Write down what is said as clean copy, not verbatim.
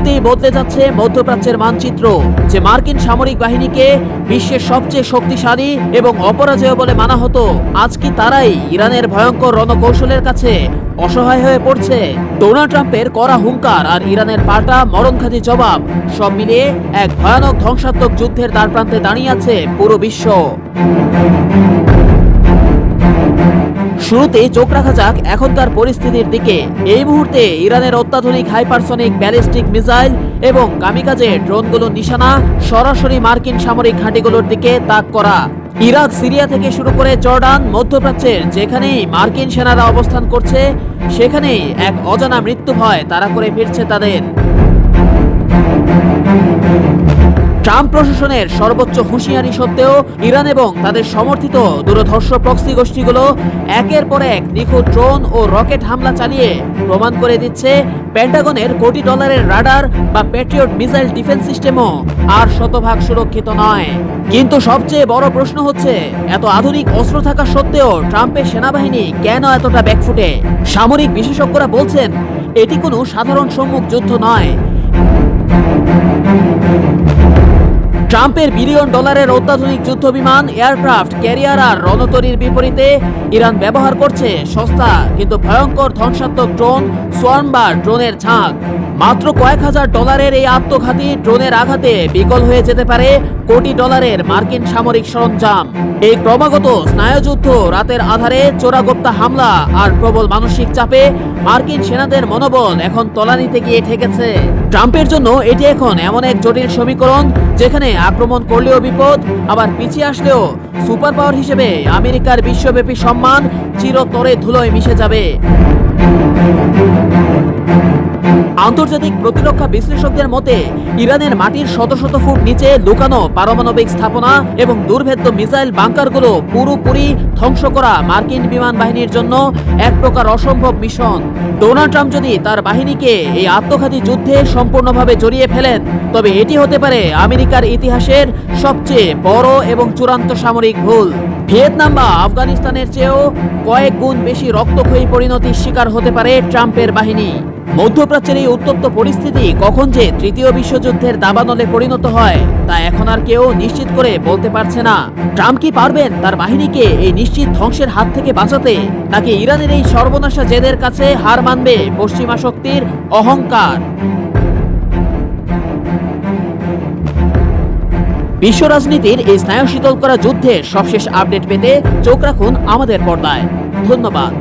মুহূর্তেই বদলে যাচ্ছে মধ্যপ্রাচ্যের মানচিত্র। যে মার্কিন সামরিক বাহিনীকে বিশ্বের সবচেয়ে শক্তিশালী এবং অপরাজেয় বলে মানা হতো, আজ কি তারাই ইরানের ভয়ঙ্কর রণকৌশলের কাছে অসহায় হয়ে পড়ছে? ডোনাল্ড ট্রাম্পের কড়া হুঙ্কার আর ইরানের পাল্টা মরণঘাতী জবাব, সব মিলিয়ে এক ভয়ানক ধ্বংসাত্মক যুদ্ধের দ্বারপ্রান্তে দাঁড়িয়ে আছে পুরো বিশ্ব। শুরুতেই চোখ রাখা যাক এখনকার পরিস্থিতির দিকে। এই মুহূর্তে ইরানের অত্যাধুনিক হাইপারসনিক ব্যালিস্টিক মিসাইল এবং কামিকাজে ড্রোনগুলোর নিশানা সরাসরি মার্কিন সামরিক ঘাঁটিগুলোর দিকে তাক করা। ইরাক, সিরিয়া থেকে শুরু করে জর্ডান, মধ্যপ্রাচ্যের যেখানেই মার্কিন সেনারা অবস্থান করছে, সেখানেই এক অজানা মৃত্যু ভয় তাড়া করে ফিরছে তাদের। ট্রাম্প প্রশাসনের সর্বোচ্চ হুঁশিয়ারি সত্ত্বেও ইরান এবং তাদের সমর্থিত দূরধর্ষ প্রক্সি গোষ্ঠীগুলো একের পর এক নিখুঁত ড্রোন ও রকেট হামলা চালিয়ে প্রমাণ করে দিচ্ছে পেন্টাগনের কোটি ডলারের রাডার বা প্যাট্রিয়ট মিসাইল ডিফেন্স সিস্টেমও আর শতভাগ সুরক্ষিত নয়। কিন্তু সবচেয়ে বড় প্রশ্ন হচ্ছে, এত আধুনিক অস্ত্র থাকা সত্ত্বেও ট্রাম্পের সেনাবাহিনী কেন এতটা ব্যাকফুটে? সামরিক বিশেষজ্ঞরা বলছেন, এটি কোনো সাধারণ সম্মুখ যুদ্ধ নয়। ট্রাম্পের বিলিয়ন ডলারের অত্যাধুনিক যুদ্ধ বিমান, এয়ারক্রাফট ক্যারিয়ার আর রণতরীর বিপরীতে ইরান ব্যবহার করছে সস্তা কিন্তু ভয়ঙ্কর ধ্বংসাত্মক ড্রোন, সোয়ার্ম বা ড্রোনের ঝাঁক। মাত্র কয়েক হাজার ডলারের এই আত্মঘাতী ড্রোনের আঘাতে বিকল হয়ে যেতে পারে কোটি ডলারের মার্কিন সামরিক সরঞ্জাম। এই ক্রমাগত স্নায়ুযুদ্ধ, রাতের আধারে চোরাগোপ্তা হামলা আর প্রবল মানসিক চাপে মার্কিন সেনাদের মনোবল এখন তলানিতে গিয়ে ঠেকেছে। ট্রাম্পের জন্য এটি এখন এমন এক জটিল সমীকরণ যেখানে আক্রমণ করলেও বিপদ, আবার পিছিয়ে আসলেও সুপার পাওয়ার হিসেবে আমেরিকার বিশ্বব্যাপী সম্মান চিরতরে ধুলোয় মিশে যাবে। আন্তর্জাতিক প্রতিরক্ষা বিশ্লেষকদের মতে, ইরানের মাটির শত শত ফুট নিচে লুকানো পারমাণবিক স্থাপনা এবং দুর্ভেদ্য মিসাইল বাংকারগুলো পুরোপুরি ধ্বংস করা মার্কিন বিমান বাহিনীর জন্য এক প্রকার অসম্ভব মিশন। ডোনাল্ড ট্রাম্প যদি তার বাহিনীকে এই আত্মঘাতী যুদ্ধে সম্পূর্ণভাবে জড়িয়ে ফেলেন, তবে এটি হতে পারে আমেরিকার ইতিহাসের সবচেয়ে বড় এবং চূড়ান্ত সামরিক ভুল। ভিয়েতনাম বা আফগানিস্তানের চেয়েও কয়েক গুণ বেশি রক্তক্ষয়ী পরিণতির শিকার হতে পারে ট্রাম্পের বাহিনী। মধ্যপ্রাচ্যের এই উত্তপ্ত পরিস্থিতি কখন যে তৃতীয় বিশ্বযুদ্ধের দাবানলে পরিণত হয় তা এখন আর কেউ নিশ্চিত করে বলতে পারছে না। ট্রাম্প কি পারবেন তার বাহিনীকে এই নিশ্চিত ধ্বংসের হাত থেকে বাঁচাতে, নাকি ইরানের এই সর্বনাশা জেদের কাছে হার মানবে পশ্চিমা শক্তির অহংকার? বিশ্ব রাজনীতির এই স্নায়ু শীতল করা যুদ্ধের সবশেষ আপডেট পেতে চোখ রাখুন আমাদের পর্দায়। ধন্যবাদ।